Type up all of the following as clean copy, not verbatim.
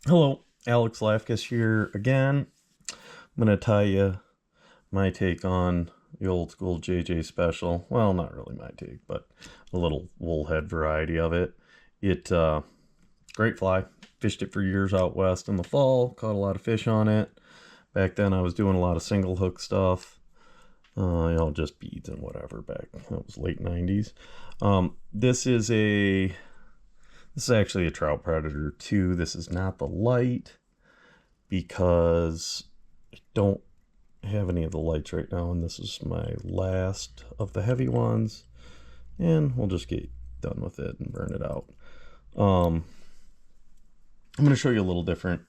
Hello, Alex Lafkus here again. I'm going to tell you my take on the old school JJ special. Well, not really my take, but a little wool head variety of it. Great fly. Fished it for years out west in the fall. Caught a lot of fish on it. Back then I was doing a lot of single hook stuff. Just beads and whatever back. That was late 90s. This is actually a trout predator too. This is not the light because I don't have any of the lights right now, and this is my last of the heavy ones, and we'll just get done with it and burn it out. I'm going to show you a little different.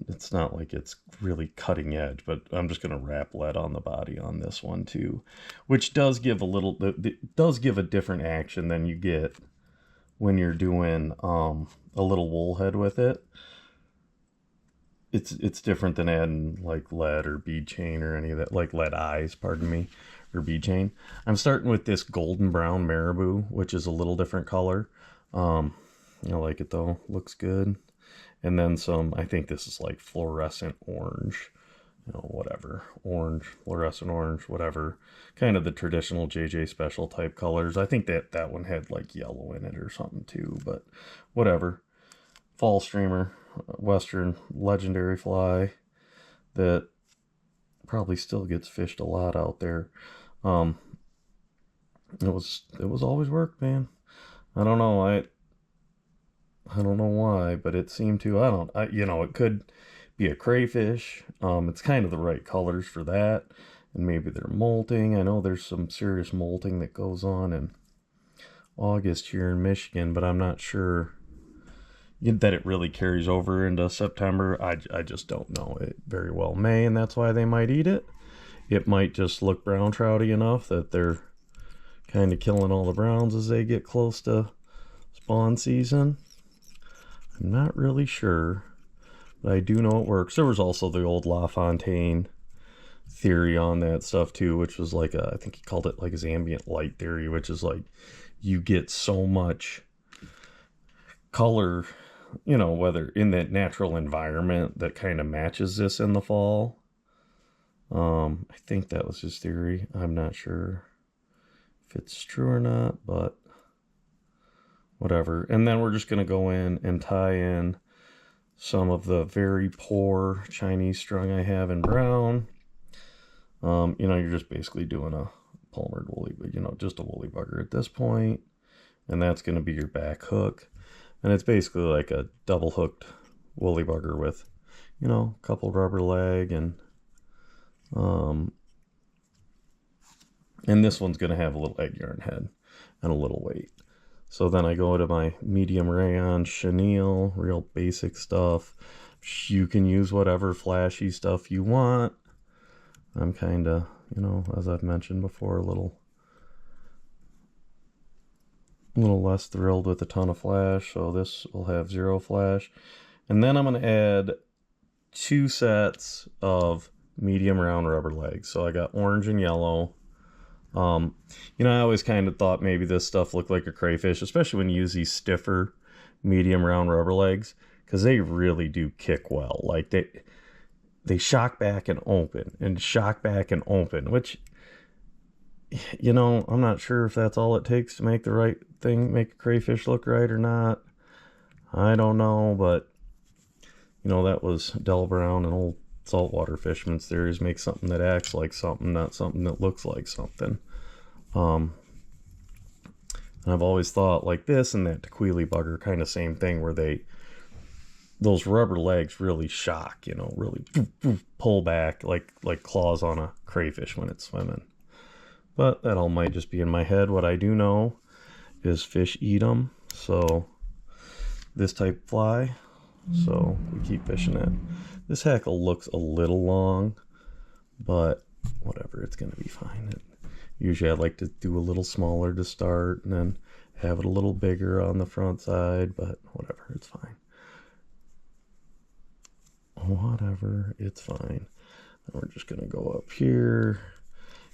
It's not like it's really cutting edge, but I'm just going to wrap lead on the body on this one too, which does give a different action than you get when you're doing a little wool head with it. It's different than adding like lead or bead chain or any of that, like lead eyes, pardon me, or bead chain. I'm starting with this golden brown marabou, which is a little different color. I like it though, looks good. And then some, I think this is like fluorescent orange, whatever, orange, fluorescent orange, whatever, kind of the traditional JJ special type colors. I think that one had like yellow in it or something too, but whatever. Fall streamer, Western legendary fly that probably still gets fished a lot out there. It was always work, man. I don't know. I don't know why, but it seemed to. It could be a crayfish. It's kind of the right colors for that, and maybe they're molting. I know there's some serious molting that goes on in August here in Michigan, but I'm not sure that it really carries over into September. I just don't know. It very well may, and that's why they might eat it. It might just look brown trouty enough that they're kind of killing all the browns as they get close to spawn season. I'm not really sure, but I do know it works. There was also the old LaFontaine theory on that stuff too, which was like I think he called it like his ambient light theory, which is like you get so much color, whether in that natural environment that kind of matches this in the fall. I think that was his theory. I'm not sure if it's true or not, but whatever. And then we're just going to go in and tie in some of the very poor Chinese strung I have in brown. You're just basically doing a palmered woolly, just a woolly bugger at this point. And that's going to be your back hook. And it's basically like a double hooked woolly bugger with, a couple rubber leg and this one's going to have a little egg yarn head and a little weight. So then I go to my medium rayon chenille, real basic stuff. You can use whatever flashy stuff you want. I'm kind of, as I've mentioned before, a little less thrilled with a ton of flash. So this will have 0 flash. And then I'm going to add 2 sets of medium round rubber legs. So I got orange and yellow. I always kind of thought maybe this stuff looked like a crayfish, especially when you use these stiffer medium round rubber legs, because they really do kick well. Like they shock back and open and shock back and open, which, I'm not sure if that's all it takes to make the right thing, make a crayfish look right or not. I don't know, but that was Del Brown, an old saltwater fisherman's theories, make something that acts like something, not something that looks like something. And I've always thought like this and that tequila bugger, kind of same thing, where those rubber legs really shock, really pull back like claws on a crayfish when it's swimming. But that all might just be in my head. What I do know is fish eat them, so this type fly, so we keep fishing it. This hackle looks a little long, but whatever, it's going to be fine. Usually I like to do a little smaller to start and then have it a little bigger on the front side, but whatever, it's fine. Whatever, it's fine. And we're just going to go up here,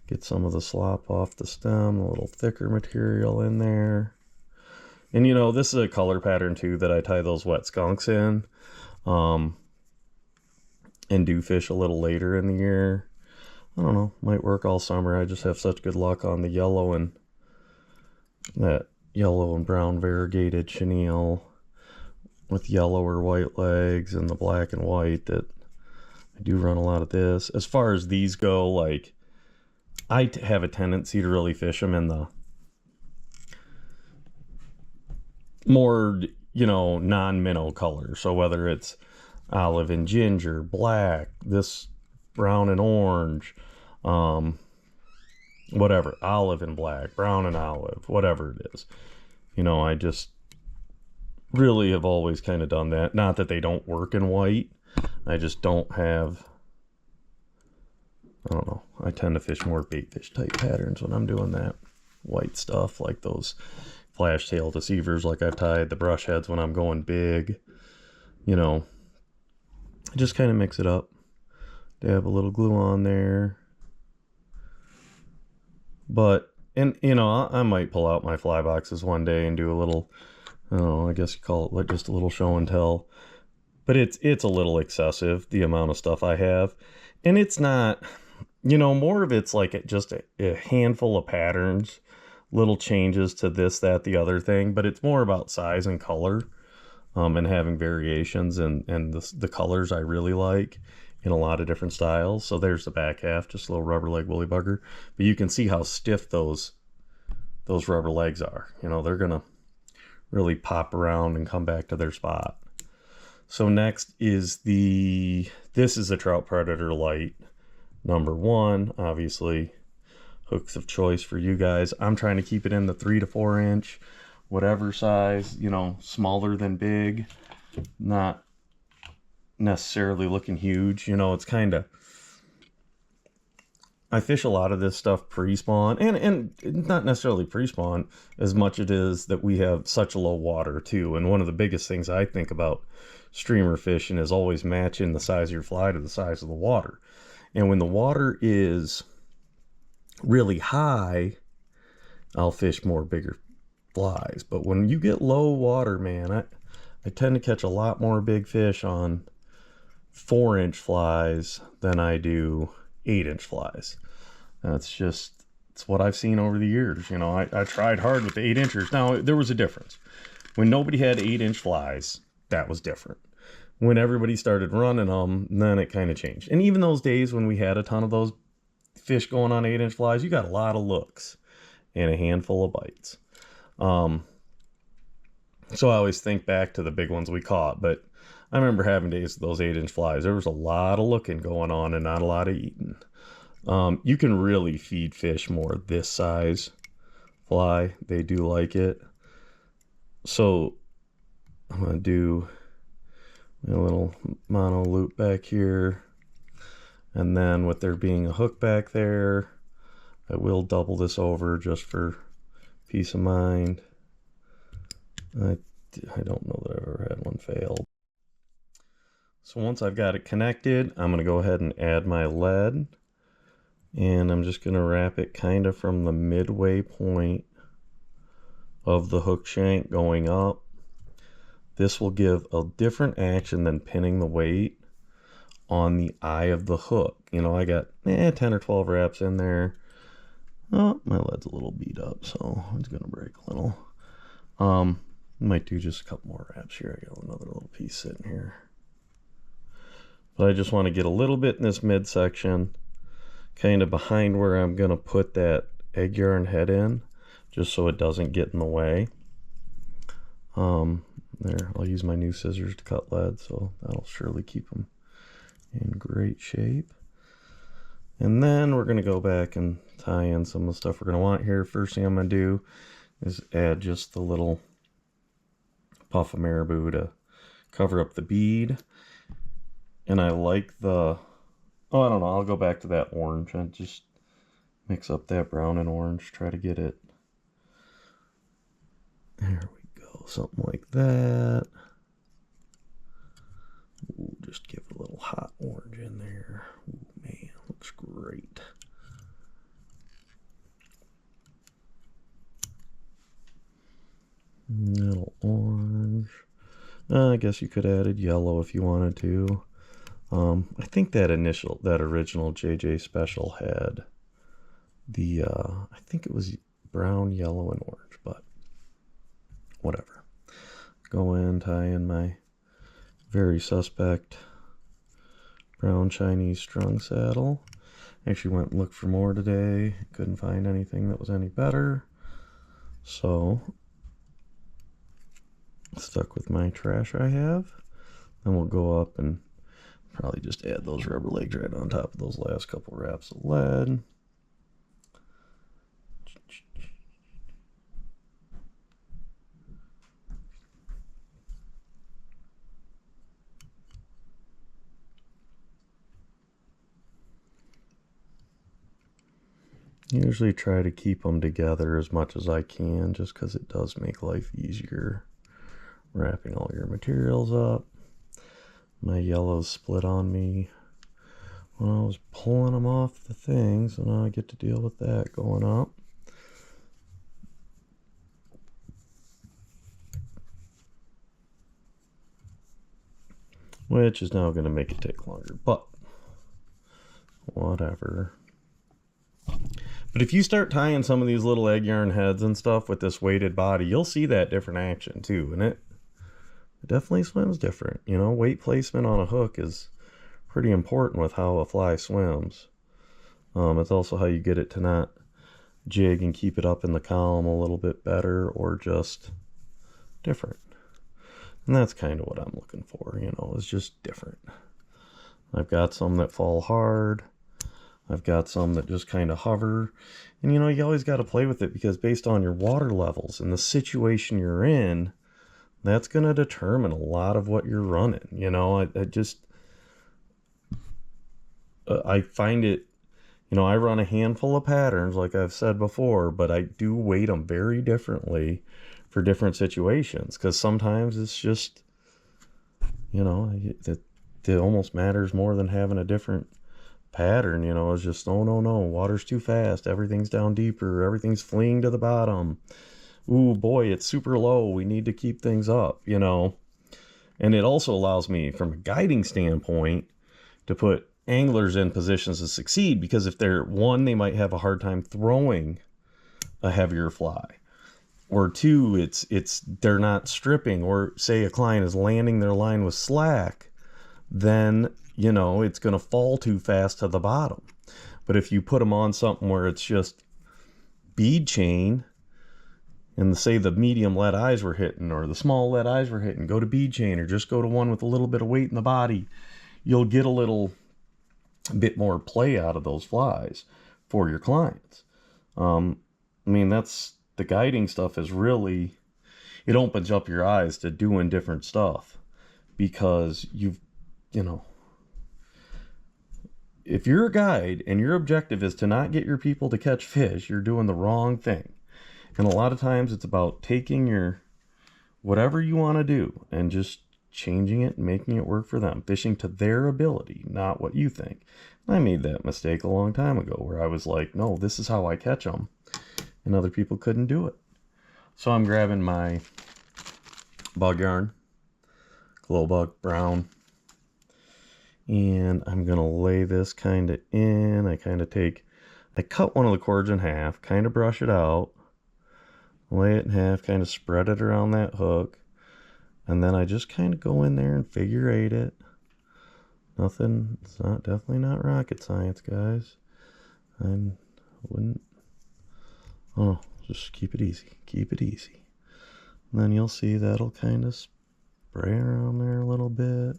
get some of the slop off the stem, a little thicker material in there. And this is a color pattern too that I tie those wet skunks in. and do fish a little later in the year. I don't know, might work all summer. I just have such good luck on the yellow and that yellow and brown variegated chenille with yellow or white legs and the black and white that I do run a lot of this. As far as these go, like, I have a tendency to really fish them in the more, you know, non-minnow color. So whether it's olive and ginger, black, this brown and orange, whatever, olive and black, brown and olive, whatever it is. You know, I just really have always kind of done that. Not that they don't work in white. I just don't have, I don't know, I tend to fish more bait fish type patterns when I'm doing that white stuff, like those flash tail deceivers like I've tied, the brush heads when I'm going big. You know, just kind of mix it up. Dab a little glue on there. But, and you know, I might pull out my fly boxes one day and do a little, I don't know, I guess you call it like just a little show and tell. But it's a little excessive, the amount of stuff I have. And it's not, you know, more of it's like just a handful of patterns, little changes to this, that, the other thing. But it's more about size and color, and having variations and the colors I really like in a lot of different styles. So there's the back half, just a little rubber leg woolly bugger. But you can see how stiff those rubber legs are. You know, they're gonna really pop around and come back to their spot. So next is this is a Trout Predator Light number 1, obviously hooks of choice for you guys. I'm trying to keep it in the 3 to 4 inch, whatever size, you know, smaller than big, not necessarily looking huge. You know, it's kind of, I fish a lot of this stuff pre-spawn, and not necessarily pre-spawn as much it is that we have such low water too. And one of the biggest things I think about streamer fishing is always matching the size of your fly to the size of the water. And when the water is really high, I'll fish more bigger flies. But when you get low water, man, I tend to catch a lot more big fish on 4-inch flies than I do 8-inch flies. That's just, it's what I've seen over the years. You know, I tried hard with the 8-inchers. Now, there was a difference. When nobody had 8-inch flies, that was different. When everybody started running them, then it kind of changed. And even those days when we had a ton of those fish going on 8-inch flies, you got a lot of looks and a handful of bites. So I always think back to the big ones we caught, but I remember having days with those 8-inch flies. There was a lot of looking going on and not a lot of eating. You can really feed fish more this size fly. They do like it. So I'm going to do a little mono loop back here. And then with there being a hook back there, I will double this over just for peace of mind. I don't know that I've ever had one fail. So once I've got it connected, I'm going to go ahead and add my lead. And I'm just going to wrap it kind of from the midway point of the hook shank going up. This will give a different action than pinning the weight on the eye of the hook. You know, I got 10 or 12 wraps in there. Oh, my lead's a little beat up, so it's going to break a little. Might do just a couple more wraps here. I got another little piece sitting here. But I just want to get a little bit in this midsection, kind of behind where I'm going to put that egg yarn head in, just so it doesn't get in the way. There, I'll use my new scissors to cut lead, so that'll surely keep them in great shape. And then we're going to go back and tie in some of the stuff we're going to want here. First thing I'm going to do is add just the little puff of marabou to cover up the bead. And I like the, oh, I don't know, I'll go back to that orange and just mix up that brown and orange, try to get it. There we go, something like that. Ooh, just give it a little hot orange in there. Ooh, man, looks great. Little orange. I guess you could have added yellow if you wanted to. I think that original JJ Special had I think it was brown, yellow, and orange, but whatever. Go in, tie in my very suspect brown Chinese strung saddle. Actually went and looked for more today. Couldn't find anything that was any better. So, stuck with my trash I have. Then we'll go up and probably just add those rubber legs right on top of those last couple wraps of lead. Usually try to keep them together as much as I can, just because it does make life easier wrapping all your materials up. My yellow's split on me when I was pulling them off the thing, so now I get to deal with that going up. Which is now going to make it take longer, but whatever. But if you start tying some of these little egg yarn heads and stuff with this weighted body, you'll see that different action too, and it definitely swims different. You know, weight placement on a hook is pretty important with how a fly swims. It's also how you get it to not jig and keep it up in the column a little bit better, or just different. And that's kind of what I'm looking for, you know, is just different. I've got some that fall hard. I've got some that just kind of hover. And, you know, you always got to play with it, because based on your water levels and the situation you're in, that's going to determine a lot of what you're running. You know, I find it, you know, I run a handful of patterns, like I've said before, but I do weight them very differently for different situations, because sometimes it's just, you know, it almost matters more than having a different pattern. You know, it's just, oh no, water's too fast, everything's down deeper, everything's fleeing to the bottom, ooh boy, it's super low, we need to keep things up, you know. And it also allows me, from a guiding standpoint, to put anglers in positions to succeed, because if they're one, they might have a hard time throwing a heavier fly, or two, it's they're not stripping, or say a client is landing their line with slack, then, you know, it's going to fall too fast to the bottom. But if you put them on something where it's just bead chain, and say the medium lead eyes were hitting, or the small lead eyes were hitting, go to bead chain, or just go to one with a little bit of weight in the body, you'll get a bit more play out of those flies for your clients. I mean, that's the guiding stuff, is really, it opens up your eyes to doing different stuff, because you know, if you're a guide and your objective is to not get your people to catch fish, you're doing the wrong thing. And a lot of times it's about taking your whatever you want to do and just changing it and making it work for them, fishing to their ability, not what you think. I made that mistake a long time ago, where I was like, no, this is how I catch them, and other people couldn't do it. So I'm grabbing my bug yarn, glow bug brown, and I'm gonna lay this kind of in. I cut one of the cords in half, kind of brush it out, lay it in half, kind of spread it around that hook, and then I just kind of go in there and figure eight it. Definitely not rocket science, guys. Just keep it easy. And then you'll see that'll kind of spray around there a little bit.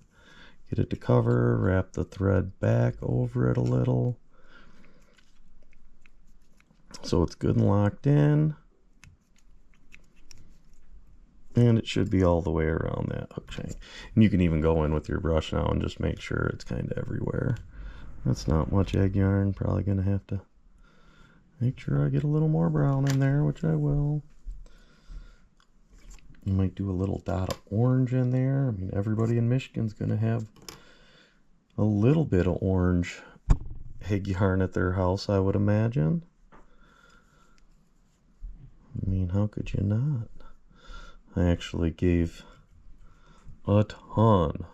Get it to cover, wrap the thread back over it a little, so it's good and locked in. And it should be all the way around that hook chain. And you can even go in with your brush now and just make sure it's kind of everywhere. That's not much egg yarn. Probably going to have to make sure I get a little more brown in there, which I will. You might do a little dot of orange in there. I mean, everybody in Michigan's going to have a little bit of orange egg yarn at their house, I would imagine. I mean, how could you not? I actually gave a ton.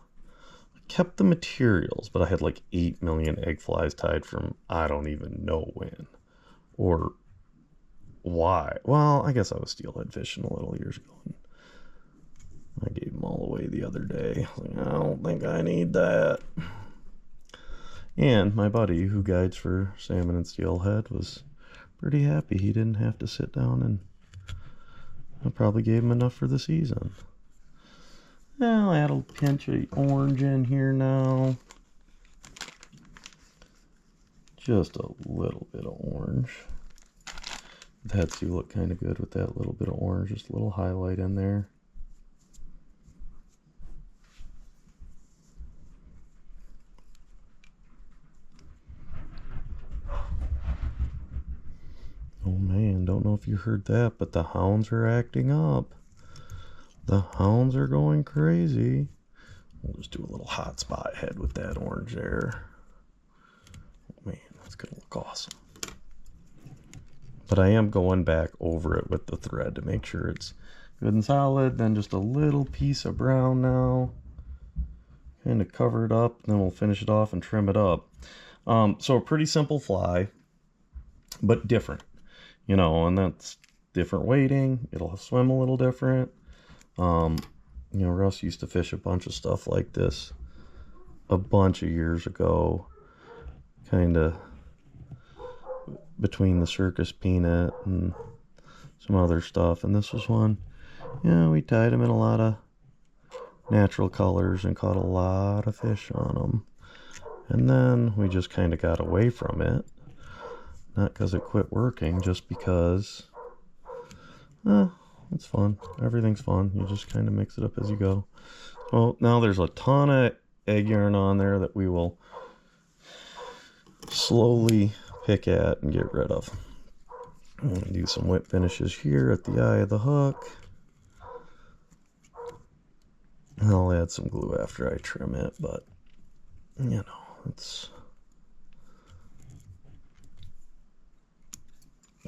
I kept the materials, but I had like 8 million egg flies tied from I don't even know when or why. Well, I guess I was steelhead fishing a little years ago. And I gave them all away the other day. I was like, I don't think I need that. And my buddy who guides for salmon and steelhead was pretty happy. He didn't have to sit down, and I probably gave him enough for the season. I'll add a pinch of orange in here now. Just a little bit of orange. That's you look kind of good with that little bit of orange. Just a little highlight in there. Oh man, don't know if you heard that, but the hounds are acting up. The hounds are going crazy. We'll just do a little hot spot head with that orange there. Oh man, that's gonna look awesome. But I am going back over it with the thread to make sure it's good and solid. Then just a little piece of brown now. Kind of cover it up, and then we'll finish it off and trim it up. So a pretty simple fly, but different. You know, and that's different weighting. It'll swim a little different. You know, Russ used to fish a bunch of stuff like this a bunch of years ago. Kind of between the circus peanut and some other stuff. And this was one, you know, we tied them in a lot of natural colors and caught a lot of fish on them. And then we just kind of got away from it. Not because it quit working, just because it's fun. Everything's fun. You just kind of mix it up as you go. Well, now there's a ton of egg yarn on there that we will slowly pick at and get rid of. I'm going to do some whip finishes here at the eye of the hook. And I'll add some glue after I trim it, but you know, it's...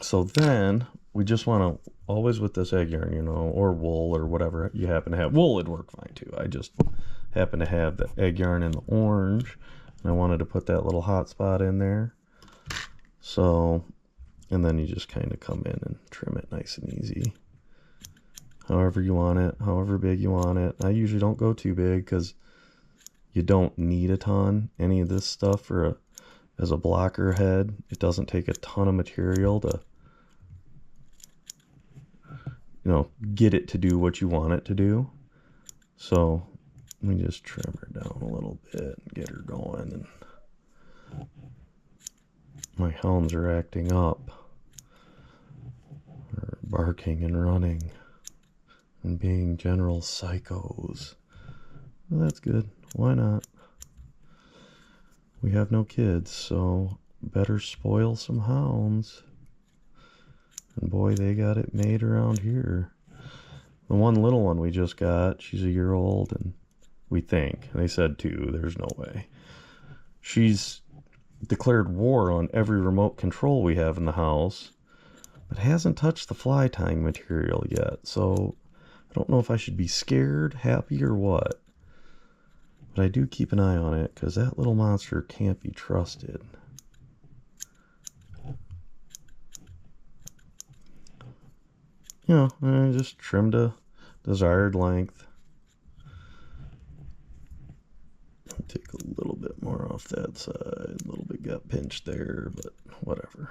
So then we just want to, always with this egg yarn, you know, or wool or whatever you happen to have. Wool would work fine too. I just happen to have the egg yarn in the orange, and I wanted to put that little hot spot in there. So, and then you just kind of come in and trim it nice and easy. However you want it, however big you want it. I usually don't go too big because you don't need a ton. Any of this stuff for as a blocker head, it doesn't take a ton of material to, you know, get it to do what you want it to do. So we just trim her down a little bit and get her going. And my hounds are acting up. They're barking and running and being general psychos. Well, that's good. Why not? We have no kids, so better spoil some hounds. And boy, they got it made around here. The one little one we just got, she's a year old, and we think, they said 2, there's no way. She's declared war on every remote control we have in the house, but hasn't touched the fly tying material yet, so I don't know if I should be scared, happy, or what. But I do keep an eye on it, because that little monster can't be trusted. You know, I just trimmed a desired length. Take a little bit more off that side. A little bit got pinched there, but whatever.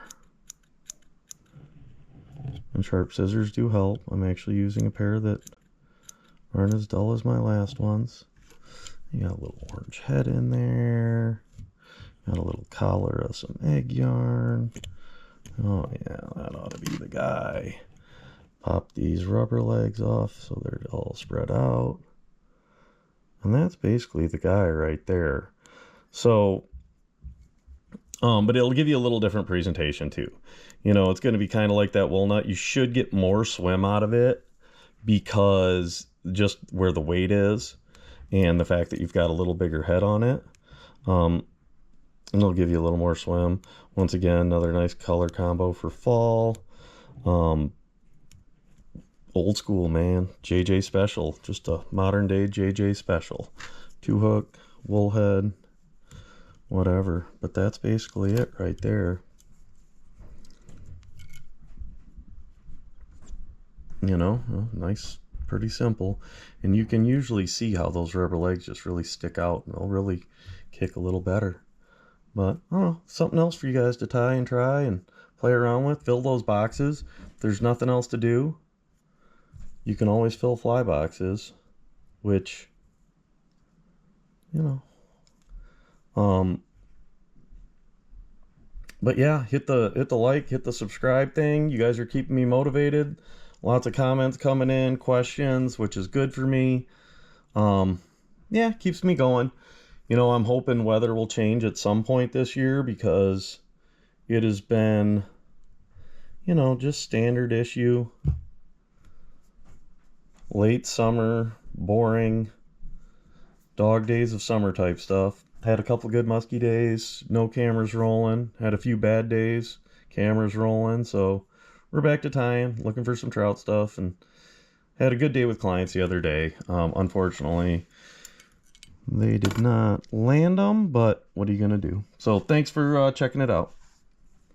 And sharp scissors do help. I'm actually using a pair that aren't as dull as my last ones. You got a little orange head in there. Got a little collar of some egg yarn. Oh yeah, that ought to be the guy. Pop these rubber legs off so they're all spread out. And that's basically the guy right there. So, but it'll give you a little different presentation too. You know, it's going to be kind of like that walnut. You should get more swim out of it because just where the weight is and the fact that you've got a little bigger head on it. And it'll give you a little more swim. Once again, another nice color combo for fall. Old school, man. JJ Special. Just a modern day JJ Special. 2-hook, wool head, whatever. But that's basically it right there. You know, nice, pretty simple. And you can usually see how those rubber legs just really stick out, and they'll really kick a little better. But I don't know, something else for you guys to tie and try and play around with. Fill those boxes. If there's nothing else to do, you can always fill fly boxes, which, you know, but yeah, hit the like, hit the subscribe thing. You guys are keeping me motivated. Lots of comments coming in, questions, which is good for me. Yeah, keeps me going. You know, I'm hoping weather will change at some point this year, because it has been, you know, just standard issue. Late summer, boring, dog days of summer type stuff. Had a couple good musky days, no cameras rolling. Had a few bad days, cameras rolling. So we're back to tying, looking for some trout stuff, and had a good day with clients the other day. Unfortunately, they did not land them, but what are you going to do? So thanks for checking it out.